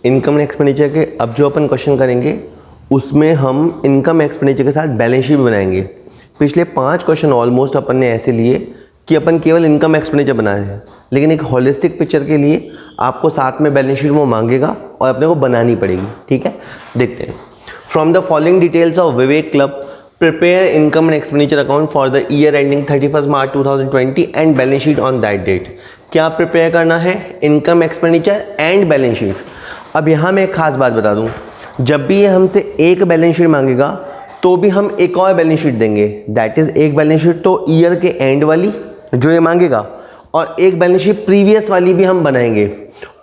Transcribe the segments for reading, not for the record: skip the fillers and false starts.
Income and expenditure के अब जो अपन क्वेश्चन करेंगे उसमें हम इनकम एक्सपेंडिचर के साथ बैलेंस शीट बनाएंगे। पिछले 5 क्वेश्चन ऑलमोस्ट अपन ने ऐसे लिए कि अपन केवल इनकम एक्सपेंडिचर बनाए हैं, लेकिन एक होलिस्टिक पिक्चर के लिए आपको साथ में बैलेंस शीट वो मांगेगा और अपने को बनानी पड़ेगी। ठीक है, देखते हैं। From the following details of Vivek club prepare income and expenditure account for the year ending 31 March 2020 and balance sheet on that date. क्या प्रिपेयर करना है? Income expenditure and balance sheet. अब यहाँ मैं एक खास बात बता दूँ, जब भी ये हमसे एक बैलेंस शीट मांगेगा तो भी हम एक और बैलेंस शीट देंगे। दैट इज़ एक बैलेंस शीट तो ईयर के एंड वाली जो ये मांगेगा, और एक बैलेंस शीट प्रीवियस वाली भी हम बनाएंगे।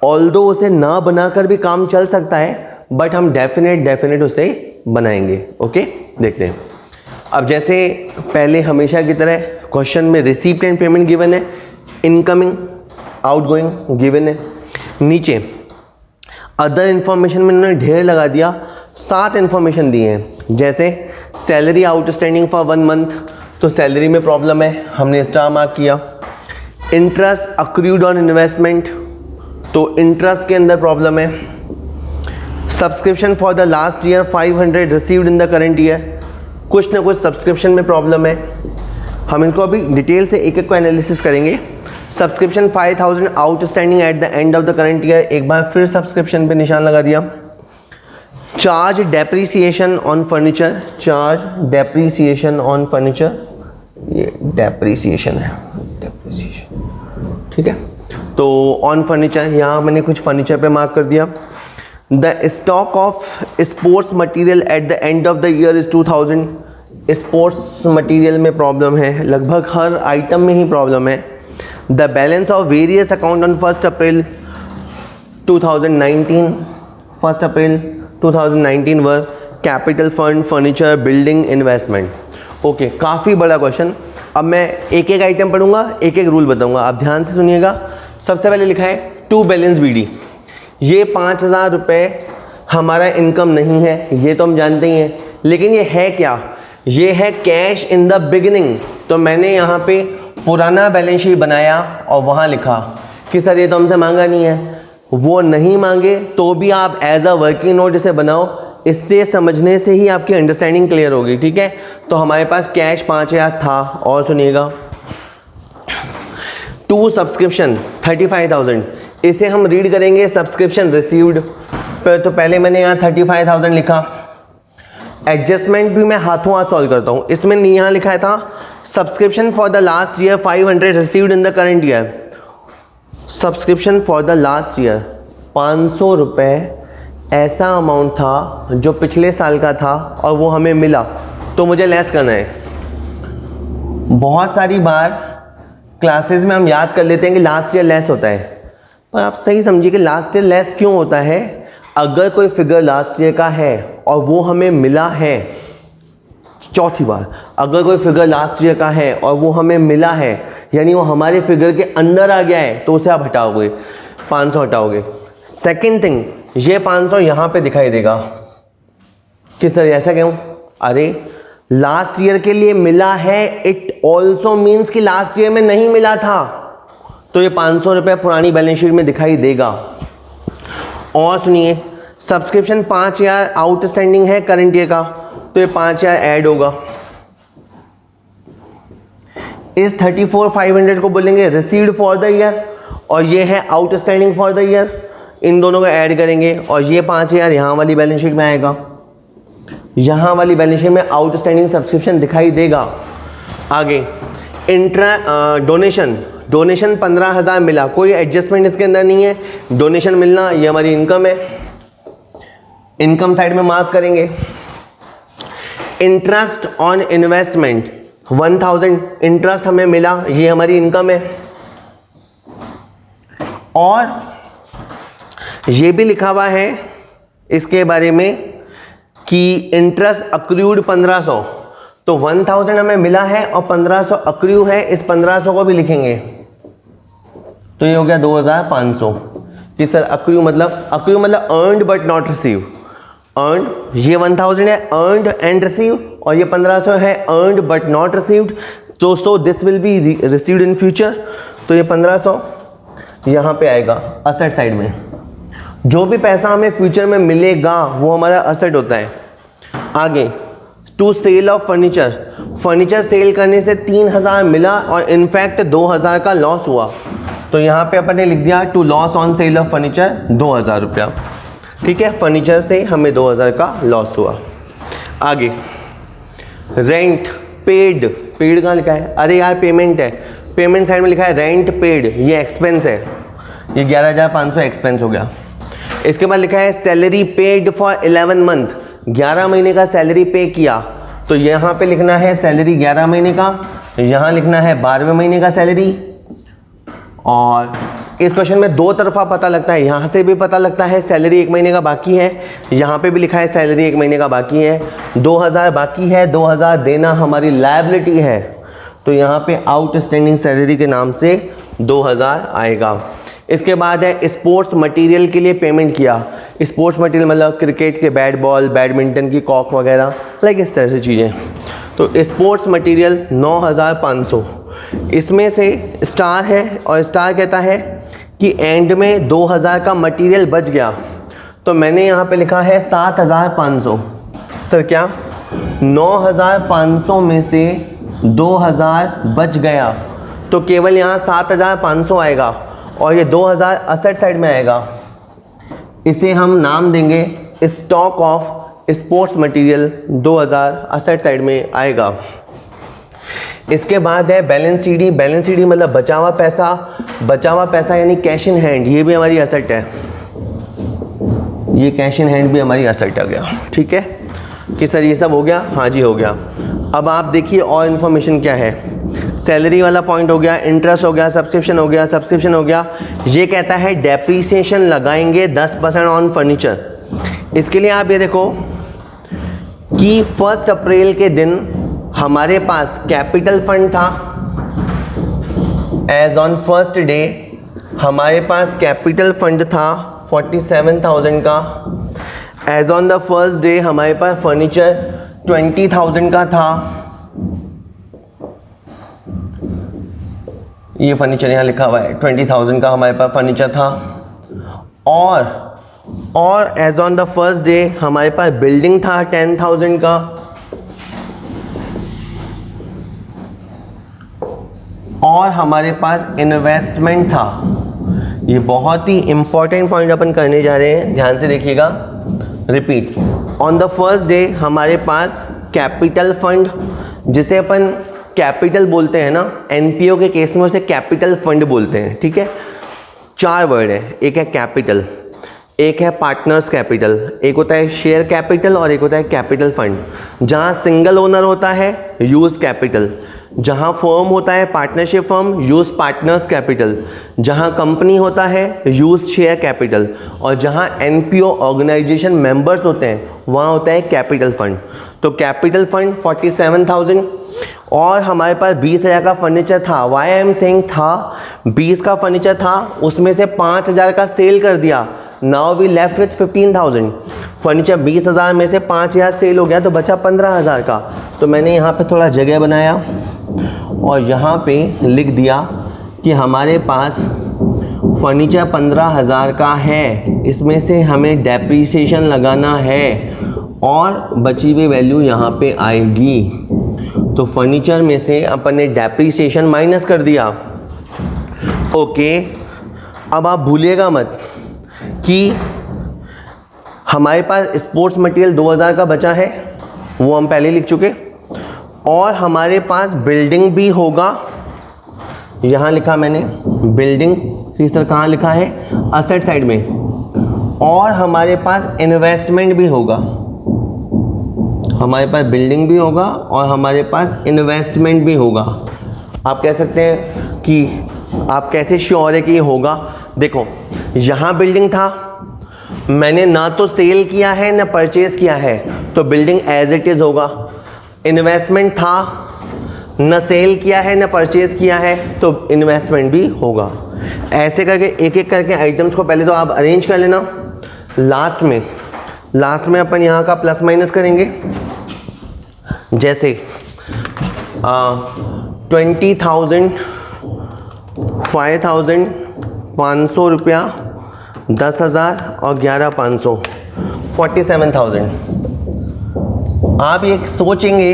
ऑल्दो उसे ना बनाकर भी काम चल सकता है, बट हम डेफिनेट उसे बनाएंगे। ओके, देखते हैं। अब जैसे पहले हमेशा की तरह क्वेश्चन में रिसीप्ट एंड पेमेंट गिवन है, इनकमिंग आउटगोइंग गिवन है, नीचे अदर इन्फॉर्मेशन में उन्होंने ढेर लगा दिया, 7 इन्फॉर्मेशन दिए हैं। जैसे सैलरी आउटस्टैंडिंग फॉर 1 मंथ, तो सैलरी में प्रॉब्लम है, हमने स्टार मार्क किया। इंटरेस्ट अक्रूड ऑन इन्वेस्टमेंट, तो इंटरेस्ट के अंदर प्रॉब्लम है। Subscription for the last year 500 received in the current year, कुछ ना कुछ सब्सक्रिप्शन में प्रॉब्लम है। हम इनको अभी डिटेल से एक एक को एनालिसिस करेंगे। Subscription 5000 outstanding at the end of the current year, एक बार फिर सब्सक्रिप्शन पे निशान लगा दिया। Charge depreciation on furniture, charge depreciation on furniture, ये डेप्रीसिएशन है, डेप्रीसिएशन। ठीक है, तो ऑन फर्नीचर यहाँ मैंने कुछ फर्नीचर पे मार्क कर दिया। The stock of sports material at the end of the year is 2000, sports material में प्रॉब्लम है, लगभग हर आइटम में ही प्रॉब्लम है। The balance of various account on 1 April 2019, 1 April 2019 were capital fund, furniture, building, investment. Okay, काफ़ी बड़ा question. अब मैं एक एक आइटम पढ़ूंगा, एक एक रूल बताऊंगा, आप ध्यान से सुनिएगा। सबसे पहले लिखा है टू बैलेंस बीडी, ये 5000 रुपये हमारा इनकम नहीं है, ये तो हम जानते ही हैं, लेकिन ये है क्या? ये है कैश इन द बिगिनिंग। तो मैंने यहाँ पे पुराना बैलेंस शीट बनाया और वहाँ लिखा कि सर ये तो हमसे मांगा नहीं है। वो नहीं मांगे तो भी आप एज अ वर्किंग नोट इसे बनाओ, इससे समझने से ही आपकी अंडरस्टैंडिंग क्लियर होगी। ठीक है, तो हमारे पास कैश 5000 था। और सुनिएगा, टू सब्सक्रिप्शन 35000, इसे हम रीड करेंगे सब्सक्रिप्शन रिसीव्ड पर। तो पहले मैंने यहाँ 35000 लिखा। एडजस्टमेंट भी मैं हाथों हाथ सॉल्व करता हूँ। इसमें यहाँ लिखा था subscription for the last year 500 received in the current year. Subscription for the last year 500 रुपये ऐसा अमाउंट था जो पिछले साल का था और वो हमें मिला, तो मुझे लेस करना है। बहुत सारी बार क्लासेस में हम याद कर लेते हैं कि लास्ट ईयर लेस होता है, पर आप सही समझिए कि लास्ट ईयर लेस क्यों होता है। अगर कोई फिगर लास्ट ईयर का है और वो हमें मिला है, चौथी बार, अगर कोई फिगर लास्ट ईयर का है और वो हमें मिला है, यानी वो हमारे फिगर के अंदर आ गया है, तो उसे आप हटाओगे, 500 हटाओगे। सेकंड थिंग, ये 500 यहाँ पे दिखाई देगा कि सर ऐसा क्यों? अरे लास्ट ईयर के लिए मिला है, इट ऑल्सो मीन्स कि लास्ट ईयर में नहीं मिला था, तो ये 500 रुपये पुरानी बैलेंस शीट में दिखाई देगा। और सुनिए, सब्सक्रिप्शन 5000 आउटस्टैंडिंग है करंट ईयर का, तो ये 5000 ऐड होगा। इस 34500 को बोलेंगे रिसीव्ड फॉर द ईयर, और ये है आउटस्टैंडिंग फॉर द ईयर। इन दोनों को ऐड करेंगे और ये 5000 यहाँ वाली बैलेंस शीट में आएगा। यहाँ वाली बैलेंस शीट में आउटस्टैंडिंग सब्सक्रिप्शन दिखाई देगा। आगे डोनेशन, डोनेशन 15000 मिला, कोई एडजस्टमेंट इसके अंदर नहीं है, डोनेशन मिलना ये हमारी इनकम है, इनकम साइड में मार्क करेंगे। इंटरेस्ट ऑन इन्वेस्टमेंट 1000 इंटरेस्ट हमें मिला, ये हमारी इनकम है। और ये भी लिखा हुआ है इसके बारे में कि इंटरेस्ट अक्रूड 1500, तो 1000 हमें मिला है और 1500 अक्रू है, इस 1500 को भी लिखेंगे, तो ये हो गया 2500। कि सर अक्रू मतलब earned but not receive. Earned, ये 1000 है अर्नड एंड रिसीव, और ये 1500 है अर्नड बट नॉट रिसीव्ड, तो so this will be received in future. तो ये 1500 यहाँ पे आएगा असेट साइड में। जो भी पैसा हमें फ्यूचर में मिलेगा वो हमारा असेट होता है। आगे, to sale of furniture, furniture sale करने से 3000 मिला और इनफैक्ट 2000 का लॉस हुआ, तो यहाँ पे अपन ने लिख दिया to loss on sale of furniture 2000 रुपया। ठीक है, फर्नीचर से हमें 2000 का लॉस हुआ। आगे, रेंट पेड, पेड कहाँ लिखा है? अरे यार पेमेंट है, पेमेंट साइड में लिखा है रेंट पेड, ये एक्सपेंस है, ये 11,500 एक्सपेंस हो गया। इसके बाद लिखा है सैलरी पेड फॉर 11 मंथ, 11 महीने का सैलरी पे किया, तो यहाँ पे लिखना है सैलरी 11 महीने का, यहाँ लिखना है 12वें महीने का सैलरी। और इस क्वेश्चन में दो तरफा पता लगता है, यहाँ से भी पता लगता है सैलरी 1 महीने का बाकी है, यहाँ पे भी लिखा है सैलरी 1 महीने का बाकी है, 2000 बाकी है, 2000 देना हमारी लायबिलिटी है, तो यहाँ पे आउटस्टैंडिंग सैलरी के नाम से 2000 आएगा। इसके बाद है स्पोर्ट्स मटेरियल के लिए पेमेंट किया, स्पोर्ट्स मटेरियल मतलब क्रिकेट के बैट बॉल, बैडमिंटन की कॉक वगैरह, लाइक इस तरह से चीज़ें, तो स्पोर्ट्स मटेरियल 9500, इसमें से स्टार है और स्टार कहता है कि एंड में 2000 का मटेरियल बच गया, तो मैंने यहाँ पे लिखा है 7500। सर क्या 9500 में से 2000 बच गया, तो केवल यहाँ 7500 आएगा और ये 2000 असेट साइड में आएगा, इसे हम नाम देंगे stock of sports material, 2000 asset side में आएगा। इसके बाद है बैलेंस शीट, बैलेंस शीट मतलब बचा हुआ पैसा, बचा हुआ पैसा यानी कैश इन हैंड, ये भी हमारी असेट है, ये कैश इन हैंड भी हमारी असेट आ गया। ठीक है कि सर ये सब हो गया? हाँ जी हो गया। अब आप देखिए और इन्फॉर्मेशन क्या है, सैलरी वाला पॉइंट हो गया, इंटरेस्ट हो गया, सब्सक्रिप्शन हो गया, सब्सक्रिप्शन हो गया। ये कहता है डेप्रीसिएशन लगाएंगे 10% ऑन फर्नीचर। इसके लिए आप ये देखो कि 1 अप्रैल के दिन हमारे पास कैपिटल फंड था, एज ऑन फर्स्ट डे हमारे पास कैपिटल फंड था 47,000 का, as on the first day हमारे पास फर्नीचर 20,000 का था, ये फर्नीचर यहाँ लिखा हुआ है 20,000 का हमारे पास फर्नीचर था, और as on the first day हमारे पास बिल्डिंग था 10,000 का, और हमारे पास इन्वेस्टमेंट था। ये बहुत ही इंपॉर्टेंट पॉइंट अपन करने जा रहे हैं, ध्यान से देखिएगा। Repeat, on the first day हमारे पास कैपिटल फंड, जिसे अपन कैपिटल बोलते हैं ना, एनपीओ के केस में उसे कैपिटल फंड बोलते हैं। ठीक है, 4 वर्ड है, एक है कैपिटल, एक है पार्टनर्स कैपिटल, एक होता है शेयर कैपिटल और एक होता है कैपिटल फंड। जहाँ सिंगल ओनर होता है यूज कैपिटल, जहाँ फर्म होता है partnership firm use partners capital, जहाँ कंपनी होता है यूज शेयर कैपिटल, और जहाँ एनपीओ ऑर्गेनाइजेशन मेंबर्स होते हैं वहाँ होता है कैपिटल फंड। तो कैपिटल फंड 47,000, और हमारे पास 20,000 का फर्नीचर था। वाई आई एम सेइंग था, 20 का फर्नीचर था, उसमें से 5,000 का सेल कर दिया, now we left with 15,000। Furniture 20,000 में से 5,000 सेल हो गया तो बचा 15,000 का। तो मैंने यहाँ पे थोड़ा जगह बनाया और यहाँ पे लिख दिया कि हमारे पास फर्नीचर 15,000 का है, इसमें से हमें डेप्रीसिएशन लगाना है और बची हुई वैल्यू यहाँ पे आएगी। तो फर्नीचर में से अपन ने डेप्रीसिएशन माइनस कर दिया। ओके, अब आप भूलिएगा मत कि हमारे पास स्पोर्ट्स मटेरियल 2000 का बचा है, वो हम पहले लिख चुके, और हमारे पास बिल्डिंग भी होगा, यहाँ लिखा मैंने बिल्डिंग, सर कहाँ लिखा है? असेट साइड में, और हमारे पास इन्वेस्टमेंट भी होगा, हमारे पास बिल्डिंग भी होगा और हमारे पास इन्वेस्टमेंट भी होगा। आप कह सकते हैं कि आप कैसे श्योर है कि ये होगा? देखो, यहाँ बिल्डिंग था, मैंने ना तो सेल किया है ना परचेज किया है, तो बिल्डिंग एज इट इज़ होगा। इन्वेस्टमेंट था, न सेल किया है ना परचेज किया है, तो इन्वेस्टमेंट भी होगा। ऐसे करके एक एक करके आइटम्स को पहले तो आप अरेंज कर लेना। लास्ट में अपन यहाँ का प्लस माइनस करेंगे। जैसे 20,000, 5,000, 500 रुपया, 10,000 और 11,500 47,000। आप ये सोचेंगे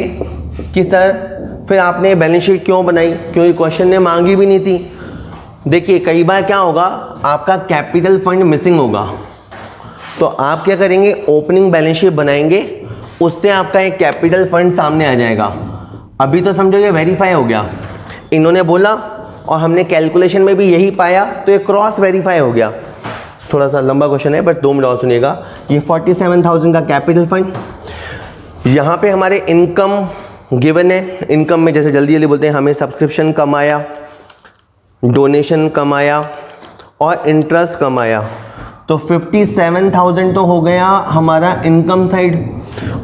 कि सर फिर आपने बैलेंस शीट क्यों बनाई, क्योंकि क्वेश्चन ने मांगी भी नहीं थी। देखिए कई बार क्या होगा, आपका कैपिटल फंड मिसिंग होगा, तो आप क्या करेंगे, ओपनिंग बैलेंस शीट बनाएंगे, उससे आपका एक कैपिटल फंड सामने आ जाएगा। अभी तो समझो ये वेरीफाई हो गया, इन्होंने बोला और हमने कैलकुलेशन में भी यही पाया, तो ये क्रॉस वेरीफाई हो गया। थोड़ा सा लंबा क्वेश्चन है बट 2 मिनट और सुनिएगा। ये 47,000 का कैपिटल फंड, यहाँ पे हमारे इनकम गिवन है। इनकम में जैसे जल्दी जल्दी बोलते हैं, हमें सब्सक्रिप्शन कम आया, डोनेशन कम आया और इंटरेस्ट कम आया, तो 57,000 तो हो गया हमारा इनकम साइड।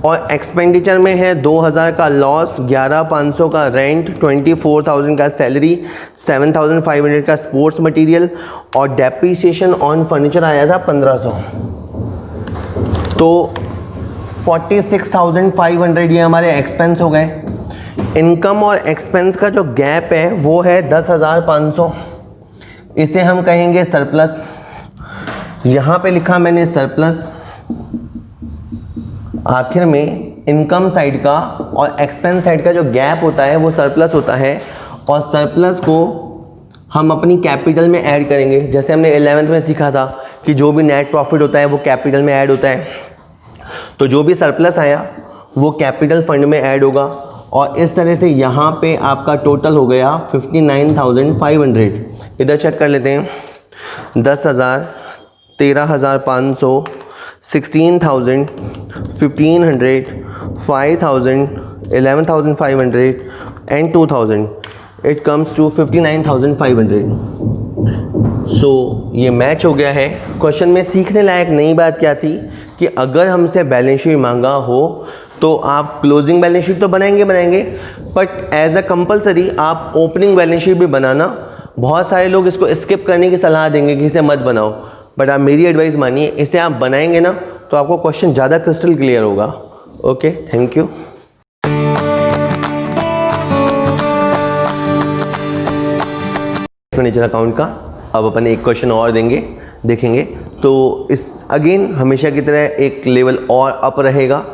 और एक्सपेंडिचर में है 2,000 का लॉस, 11,500 का रेंट, 24,000 का सैलरी, 7,500 का स्पोर्ट्स मटेरियल और डेप्रिसिएशन ऑन फर्नीचर आया था 1,500। तो 46,500 ये हमारे एक्सपेंस हो गए। इनकम और एक्सपेंस का जो गैप है वो है 10,500, इसे हम कहेंगे सरप्लस। यहाँ पे लिखा मैंने सरप्लस। आखिर में इनकम साइड का और एक्सपेंस साइड का जो गैप होता है वो सरप्लस होता है, और सरप्लस को हम अपनी कैपिटल में ऐड करेंगे। जैसे हमने 11th में सीखा था कि जो भी नेट प्रॉफिट होता है वो कैपिटल में ऐड होता है, तो जो भी सरप्लस आया वो कैपिटल फंड में ऐड होगा। और इस तरह से यहाँ पे आपका टोटल हो गया 59,500। इधर चेक कर लेते हैं, 10,000, 13,500, 16,000, 1,500, 5,000, 11,500 and 2,000, it comes to 59,500। सो ये मैच हो गया है। क्वेश्चन में सीखने लायक नई बात क्या थी कि अगर हमसे बैलेंस शीट मांगा हो तो आप क्लोजिंग बैलेंस शीट तो बनाएंगे, बट एज अ कंपलसरी आप ओपनिंग बैलेंस शीट भी बनाना। बहुत सारे लोग इसको स्किप करने की सलाह देंगे कि इसे मत बनाओ, बट आप मेरी एडवाइस मानिए, इसे आप बनाएंगे ना तो आपको क्वेश्चन ज़्यादा क्रिस्टल क्लियर होगा। Okay, thank you. Furniture account का अब अपन एक क्वेश्चन और देखेंगे, तो इस अगेन हमेशा की तरह एक लेवल और अप रहेगा,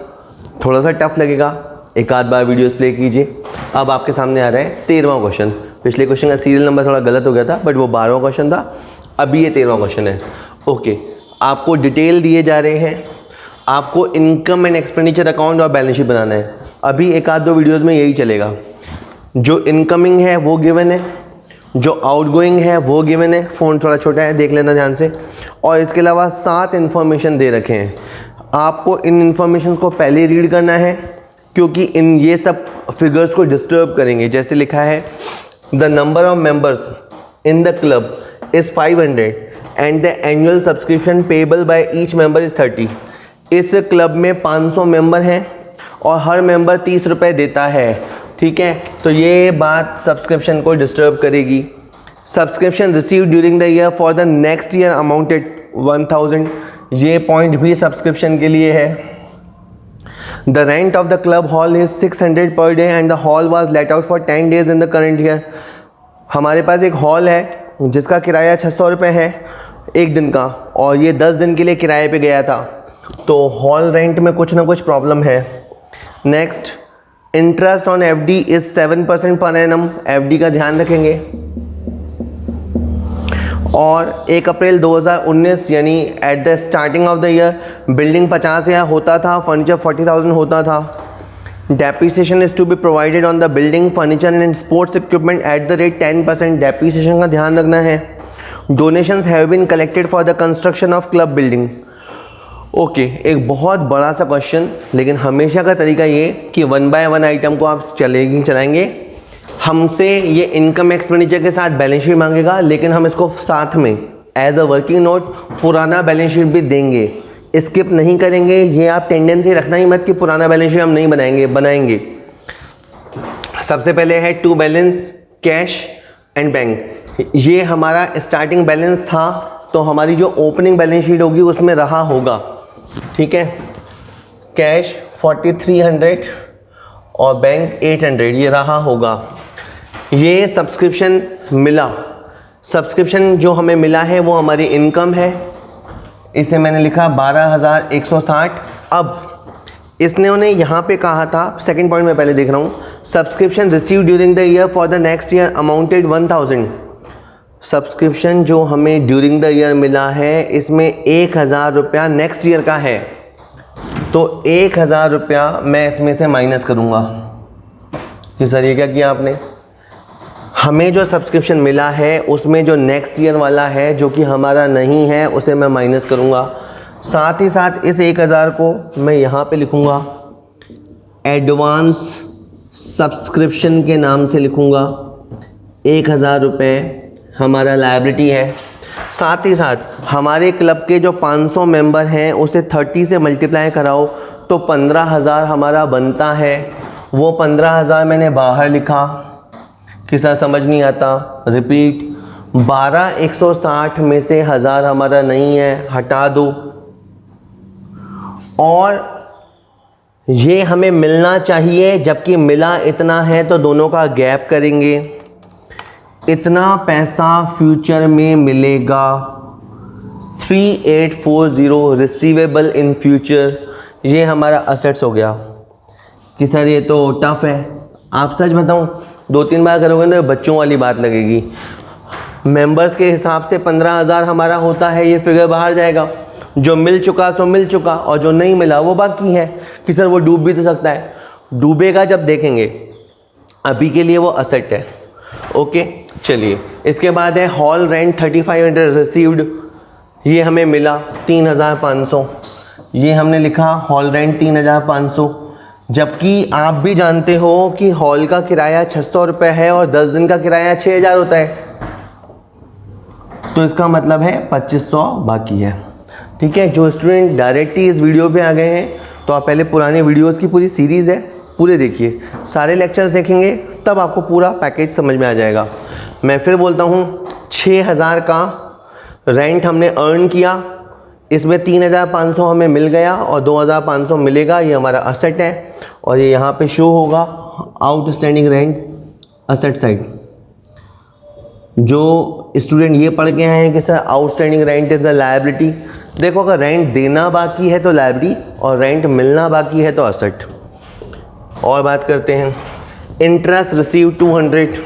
थोड़ा सा टफ लगेगा, एक आध बार वीडियोस प्ले कीजिए। अब आपके सामने आ रहा है 13वां क्वेश्चन। पिछले क्वेश्चन का सीरियल नंबर थोड़ा गलत हो गया था, बट वो 12वां क्वेश्चन था, अभी ये 13वां क्वेश्चन है। ओके, आपको डिटेल दिए जा रहे हैं, आपको इनकम एंड एक्सपेंडिचर अकाउंट और बैलेंस शीट बनाना है। अभी एक आध दो वीडियोज़ में यही चलेगा। जो इनकमिंग है वो गिवन है, जो आउटगोइंग है वो गिवन है। फ़ोन थोड़ा छोटा है, देख लेना ध्यान से। और इसके अलावा 7 इन्फॉर्मेशन दे रखे हैं। आपको इन इन्फॉर्मेशन को पहले रीड करना है, क्योंकि इन ये सब फिगर्स को डिस्टर्ब करेंगे। जैसे लिखा है, the number of members in the club is 500 and the annual subscription payable by each member is 30। इस क्लब में 500 मेंबर हैं और हर मेंबर 30 रुपये देता है, ठीक है। तो ये बात सब्सक्रिप्शन को डिस्टर्ब करेगी। Subscription receive during the year for the next year amounted 1,000, ये पॉइंट भी सब्सक्रिप्शन के लिए है। The rent of the club hall is 600 per day and the hall was let out for 10 days in the current year. हमारे पास एक hall है जिसका किराया 600 रुपये है एक दिन का, और ये 10 दिन के लिए किराए पे गया था, तो हॉल रेंट में कुछ ना कुछ प्रॉब्लम है। Next, interest on FD is 7% per annum, FD का ध्यान रखेंगे। और 1 अप्रैल 2019 यानी at the starting of the year building 50,000 होता था, फर्नीचर 40,000 होता था। Depreciation is to be provided on the building, furniture and sports equipment at the rate 10%, depreciation का ध्यान रखना है। Donations have been collected for the construction of club building. Okay, एक बहुत बड़ा सा क्वेश्चन, लेकिन हमेशा का तरीका ये कि 1 बाय 1 आइटम को आप चलाएंगे। हमसे ये इनकम एक्सपेंडिचर के साथ बैलेंस शीट मांगेगा, लेकिन हम इसको साथ में एज अ वर्किंग नोट पुराना बैलेंस शीट भी देंगे, स्किप नहीं करेंगे। ये आप टेंडेंसी रखना ही मत कि पुराना बैलेंस शीट हम नहीं बनाएंगे। सबसे पहले है to balance cash and bank. ये हमारा स्टार्टिंग बैलेंस था, तो हमारी जो ओपनिंग बैलेंस शीट होगी उसमें रहा होगा, ठीक है। कैश 4300 और बैंक 800 ये रहा होगा। ये सब्सक्रिप्शन मिला, सब्सक्रिप्शन जो हमें मिला है वो हमारी इनकम है, इसे मैंने लिखा 12,160। अब इसने उन्हें यहाँ पे कहा था, सेकंड पॉइंट मैं पहले देख रहा हूँ, subscription receive during the year for the next year amounted 1,000। Subscription जो हमें ड्यूरिंग द ईयर मिला है इसमें 1,000 रुपया नेक्स्ट ईयर का है, तो 1,000 रुपया मैं इसमें से माइनस करूँगा कि सर ये क्या किया आपने। हमें जो सब्सक्रिप्शन मिला है उसमें जो नेक्स्ट ईयर वाला है जो कि हमारा नहीं है उसे मैं माइनस करूँगा। साथ ही साथ इस 1,000 को मैं यहाँ पे लिखूँगा एडवांस सब्सक्रिप्शन के नाम से लिखूँगा। 1,000 रुपये हमारा लायबिलिटी है। साथ ही साथ हमारे क्लब के जो 500 मेंबर हैं उसे 30 से मल्टीप्लाई कराओ तो 15,000 हमारा बनता है। वो 15,000 मैंने बाहर लिखा कि सर समझ नहीं आता, रिपीट। 12,160 में से 1,000 हमारा नहीं है, हटा दो। और ये हमें मिलना चाहिए जबकि मिला इतना है तो दोनों का गैप करेंगे। इतना पैसा फ्यूचर में मिलेगा, 3840 रिसीवेबल इन फ्यूचर। ये हमारा असेट्स हो गया कि सर ये तो टफ है। आप सच बताऊं 2-3 बार करोगे तो बच्चों वाली बात लगेगी। मेंबर्स के हिसाब से 15,000 हमारा होता है, ये फिगर बाहर जाएगा। जो मिल चुका सो मिल चुका और जो नहीं मिला वो बाकी है कि सर वो डूब भी तो सकता है। डूबेगा जब देखेंगे, अभी के लिए वो असेट है। ओके चलिए, इसके बाद है हॉल रेंट 3500 रिसीव्ड। ये हमें मिला 3,500। ये हमने लिखा हॉल रेंट 3,500, जबकि आप भी जानते हो कि हॉल का किराया 600 रुपये है और 10 दिन का किराया 6,000 होता है, तो इसका मतलब है 2,500 बाकी है। ठीक है, जो स्टूडेंट डायरेक्टली इस वीडियो पे आ गए हैं तो आप पहले पुराने वीडियोस की पूरी सीरीज़ है, पूरे देखिए, सारे लेक्चर्स देखेंगे तब आपको पूरा पैकेज समझ में आ जाएगा। मैं फिर बोलता हूँ 6,000 का रेंट हमने अर्न किया, इसमें 3,500 हमें मिल गया और 2,500 मिलेगा, ये हमारा असेट है। और ये यहाँ पे शो होगा आउटस्टैंडिंग रेंट असेट साइड। जो स्टूडेंट ये पढ़ के आए हैं कि sir outstanding rent is a liability, देखो अगर रेंट देना बाकी है तो लायबिलिटी और रेंट मिलना बाकी है तो असेट। और बात करते हैं इंटरेस्ट रिसीव 200,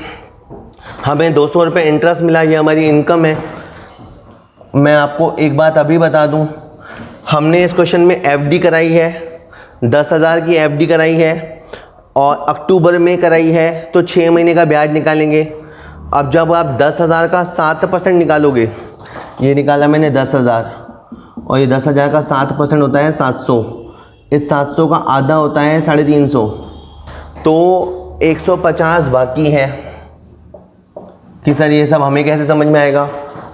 हमें 200 रुपये इंटरेस्ट मिला, ये हमारी इनकम है। मैं आपको एक बात अभी बता दूं, हमने इस क्वेश्चन में एफडी कराई है, 10,000 की एफडी कराई है और अक्टूबर में कराई है, तो 6 महीने का ब्याज निकालेंगे। अब जब आप 10,000 का 7% निकालोगे, ये निकाला मैंने 10,000 और ये 10,000 का 7% होता है 700, इस 700 का आधा होता है 350, तो 150 बाकी है। कि सर ये सब हमें कैसे समझ में आएगा?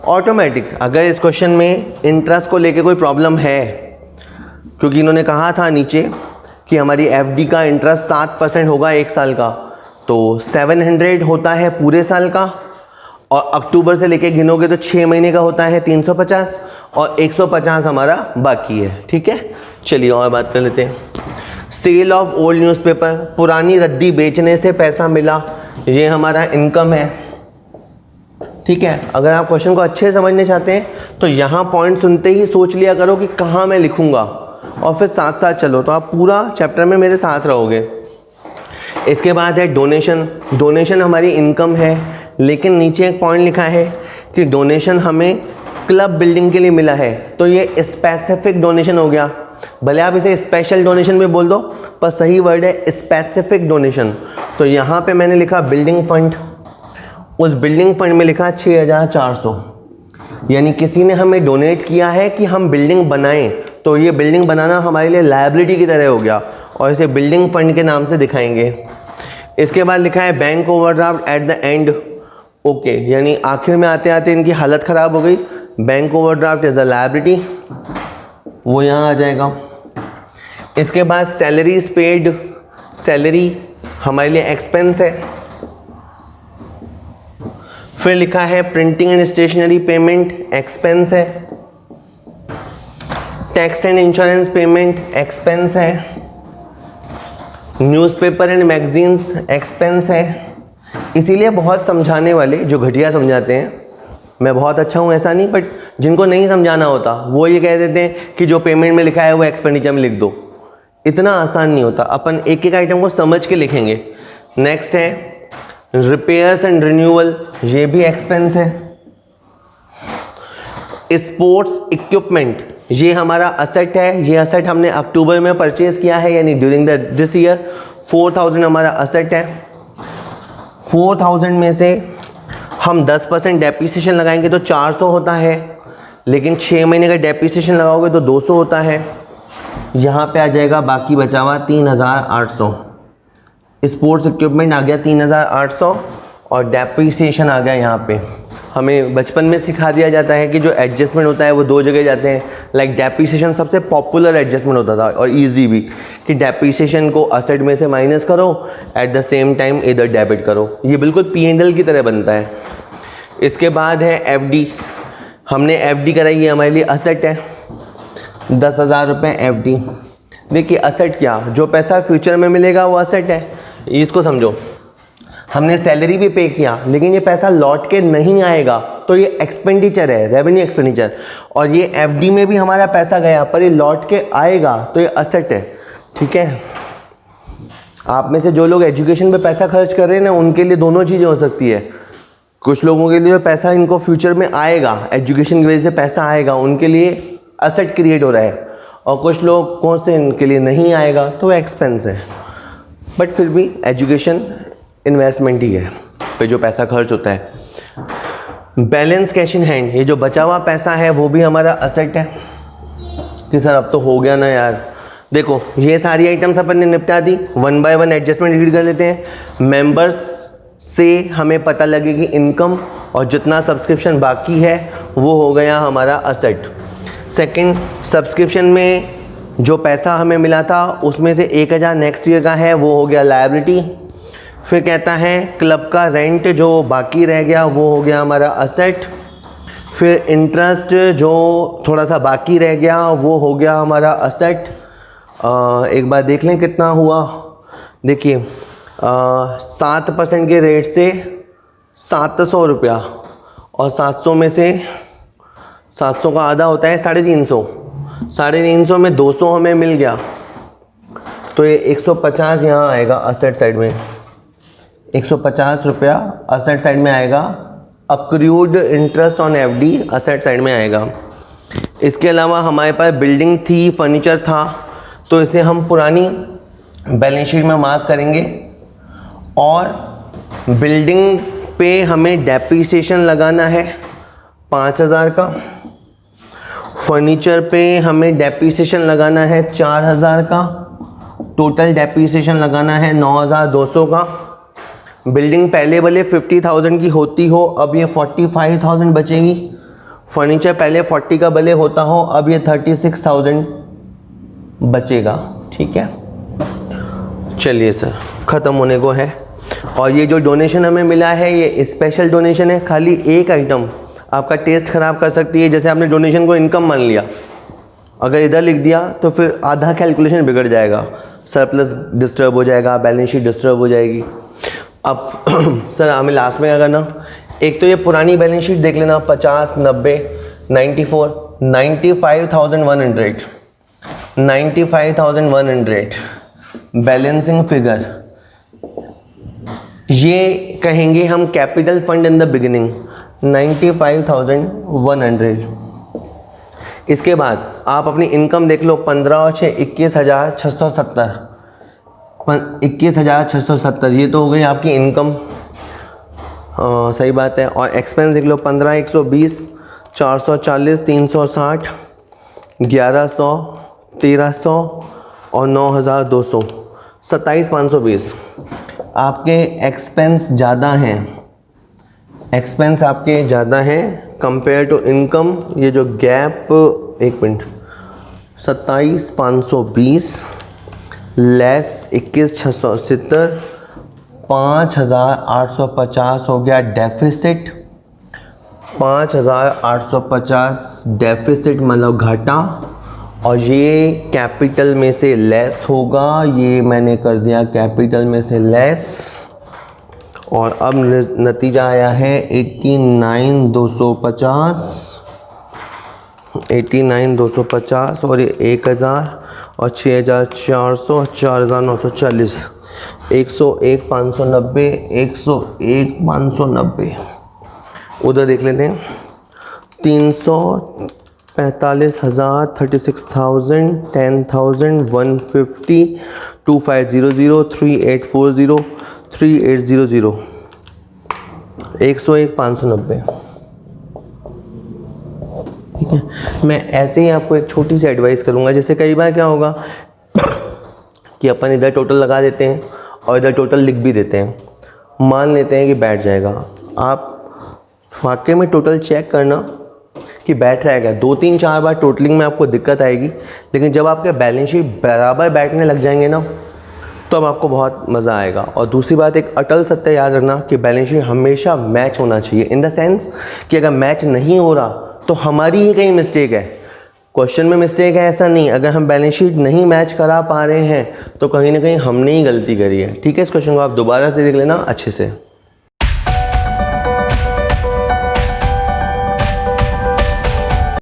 ऑटोमेटिक, अगर इस क्वेश्चन में इंटरेस्ट को लेके कोई प्रॉब्लम है, क्योंकि इन्होंने कहा था नीचे कि हमारी एफडी का इंटरेस्ट 7% होगा 1 साल का, तो 700 होता है पूरे साल का और अक्टूबर से लेके गिनोगे तो 6 महीने का होता है 350 और 150 हमारा बाकी है। ठीक है, चलिए और बात कर लेते हैं। सेल ऑफ ओल्ड न्यूज़पेपर, पुरानी रद्दी बेचने से पैसा मिला, ये हमारा इनकम है। ठीक है, अगर आप क्वेश्चन को अच्छे समझने चाहते हैं तो यहाँ पॉइंट सुनते ही सोच लिया करो कि कहाँ मैं लिखूँगा और फिर साथ साथ चलो, तो आप पूरा चैप्टर में मेरे साथ रहोगे। इसके बाद है डोनेशन। डोनेशन हमारी इनकम है, लेकिन नीचे एक पॉइंट लिखा है कि डोनेशन हमें क्लब बिल्डिंग के लिए मिला है, तो ये स्पेसिफिक डोनेशन हो गया। भले आप इसे स्पेशल डोनेशन भी बोल दो, पर सही वर्ड है स्पेसिफिक डोनेशन। तो यहाँ पे मैंने लिखा बिल्डिंग फंड, उस बिल्डिंग फंड में लिखा 6,400, यानी किसी ने हमें डोनेट किया है कि हम बिल्डिंग बनाएं, तो ये बिल्डिंग बनाना हमारे लिए लायबिलिटी की तरह हो गया और इसे बिल्डिंग फंड के नाम से दिखाएंगे। इसके बाद लिखा है bank overdraft at the end. Okay, यानी आखिर में आते आते इनकी हालत ख़राब हो गई। Bank overdraft is a liability, वो यहाँ आ जाएगा। इसके बाद सैलरीज पेड, सैलरी हमारे लिए एक्सपेंस है। फिर लिखा है printing and stationery payment, expense है। Tax and insurance payment, expense है। न्यूज़पेपर एंड मैगजीन्स, एक्सपेंस है। इसीलिए बहुत समझाने वाले जो घटिया समझाते हैं, मैं बहुत अच्छा हूँ ऐसा नहीं, बट जिनको नहीं समझाना होता वो ये कह देते हैं कि जो पेमेंट में लिखा है वो एक्सपेंडिचर में लिख दो। इतना आसान नहीं होता, अपन एक एक आइटम को समझ के लिखेंगे। नेक्स्ट है रिपेयर्स एंड रिन्यूअल, ये भी एक्सपेंस है। स्पोर्ट्स इक्विपमेंट, ये हमारा असेट है। ये असेट हमने अक्टूबर में परचेज किया है, यानी ड्यूरिंग दिस ईयर 4000 हमारा असेट है। 4000 में से हम 10% डेप्रिसिएशन लगाएंगे तो 400 होता है, लेकिन 6 महीने का डेप्रिसिएशन लगाओगे तो 200 होता है। यहाँ पे आ जाएगा बाकी बचा हुआ 3800। स्पोर्ट्स इक्विपमेंट आ गया 3800 और डेप्रिसिएशन आ गया यहाँ पे। हमें बचपन में सिखा दिया जाता है कि जो एडजस्टमेंट होता है वो दो जगह जाते हैं। लाइक डेप्रिसिएशन सबसे पॉपुलर एडजस्टमेंट होता था और इजी भी, कि डेप्रिसिएशन को असेट में से माइनस करो, एट द सेम टाइम इधर डेबिट करो। ये बिल्कुल P&L की तरह बनता है। इसके बाद है FD। हमने FD कराई, ये हमारे लिए असेट है। 10,000 रुपये FD। देखिए असेट क्या, जो पैसा फ्यूचर में मिलेगा वो असेट है, इसको समझो। हमने सैलरी भी पे किया लेकिन ये पैसा लौट के नहीं आएगा तो ये एक्सपेंडिचर है, रेवेन्यू एक्सपेंडिचर। और ये FD में भी हमारा पैसा गया पर ये लौट के आएगा तो ये असेट है। ठीक है, आप में से जो लोग एजुकेशन पे पैसा खर्च कर रहे हैं ना, उनके लिए दोनों चीज़ें हो सकती है। कुछ लोगों के लिए पैसा इनको फ्यूचर में आएगा, एजुकेशन की वजह से पैसा आएगा, उनके लिए असेट क्रिएट हो रहा है। और कुछ लोगों से इनके लिए नहीं आएगा तो एक्सपेंस है। बट फिर भी एजुकेशन इन्वेस्टमेंट ही है पे जो पैसा खर्च होता है। बैलेंस कैश इन हैंड, ये जो बचा हुआ पैसा है वो भी हमारा असेट है। कि सर अब तो हो गया ना यार। देखो ये सारी आइटम्स अपन ने निपटा दी, 1 बाय 1 एडजस्टमेंट रीड कर लेते हैं। मेंबर्स से हमें पता लगेगी इनकम, और जितना सब्सक्रिप्शन बाकी है वो हो गया हमारा असेट। सेकंड, सब्सक्रिप्शन में जो पैसा हमें मिला था उसमें से 1000 नेक्स्ट ईयर का है, वो हो गया लायबिलिटी। फिर कहता है क्लब का रेंट जो बाकी रह गया वो हो गया हमारा असेट। फिर इंटरेस्ट जो थोड़ा सा बाकी रह गया वो हो गया हमारा असेट। एक बार देख लें कितना हुआ। देखिए 7% के रेट से 700 रुपया, और 700 में से 700 का आधा होता है 350। 350 में 200 हमें मिल गया तो ये 150 यहाँ आएगा असेट साइड में। 150 रुपया असेट साइड में आएगा। Accrued interest on FD asset side में आएगा। इसके अलावा हमारे पास बिल्डिंग थी, फर्नीचर था, तो इसे हम पुरानी बैलेंस शीट में मार्क करेंगे। और बिल्डिंग पे हमें डेप्रिसिएशन लगाना है 5000 का। फर्नीचर पे हमें डेप्रिसिएशन लगाना है 4000 का। टोटल डेप्रिसिएशन लगाना है 9200 का। बिल्डिंग पहले भले 50,000 की होती हो, अब ये 45,000 बचेगी। फर्नीचर पहले 40 का भले होता हो, अब ये 36,000 बचेगा। ठीक है, चलिए सर ख़त्म होने को है। और ये जो डोनेशन हमें मिला है ये स्पेशल डोनेशन है। खाली एक आइटम आपका टेस्ट ख़राब कर सकती है। जैसे आपने डोनेशन को इनकम मान लिया, अगर इधर लिख दिया तो फिर आधा कैलकुलेशन बिगड़ जाएगा, सरप्लस डिस्टर्ब हो जाएगा, बैलेंस शीट डिस्टर्ब हो जाएगी। अब सर हमें लास्ट में क्या करना, एक तो ये पुरानी बैलेंस शीट देख लेना, 50, 90, 94, 95,100, 95,100 बैलेंसिंग फिगर। ये कहेंगे हम capital fund in the beginning, 95,100। इसके बाद आप अपनी इनकम देख लो, 15 और 6 21,670, 21,670 ये तो हो गई आपकी इनकम। सही बात है। और एक्सपेंस देख लो, 15, 120, 440, 360, 1100, 1300 और 9,200, 27,520। आपके एक्सपेंस ज़्यादा हैं, एक्सपेंस आपके ज़्यादा हैं कंपेयर टू इनकम। ये जो गैप, एक मिनट, 27,520 लेस 21,670, 5,850 हो गया डेफिसिट। 5,850 डेफिसिट मतलब घाटा, और ये कैपिटल में से लेस होगा। ये मैंने कर दिया कैपिटल में से लेस। और अब नतीजा आया है 89,250 89,250 और ये 1,000 और 6,400 और 4,940, 101,590, 101,590। उधर देख लेते हैं 345,000, 36,000, 10,000, 150, 2500, 3840, 3800, 101,590। ठीक है, मैं ऐसे ही आपको एक छोटी सी एडवाइस करूंगा। जैसे कई बार क्या होगा कि अपन इधर टोटल लगा देते हैं और इधर टोटल लिख भी देते हैं, मान लेते हैं कि बैठ जाएगा। आप वाकई में टोटल चेक करना कि बैठ रहा है क्या। 2-3-4 बार टोटलिंग में आपको दिक्कत आएगी, लेकिन जब आपके बैलेंस शीट बराबर बैठने लग जाएंगे ना, तो अब आपको बहुत मज़ा आएगा। और दूसरी बात, एक अटल सत्य याद रखना कि बैलेंस शीट हमेशा मैच होना चाहिए। इन द सेंस कि अगर मैच नहीं हो रहा तो हमारी ही कहीं मिस्टेक है, क्वेश्चन में मिस्टेक है ऐसा नहीं। अगर हम बैलेंस शीट नहीं मैच करा पा रहे हैं तो कहीं ना कहीं हमने ही गलती करी है। ठीक है, इस क्वेश्चन को आप दोबारा से देख लेना अच्छे से।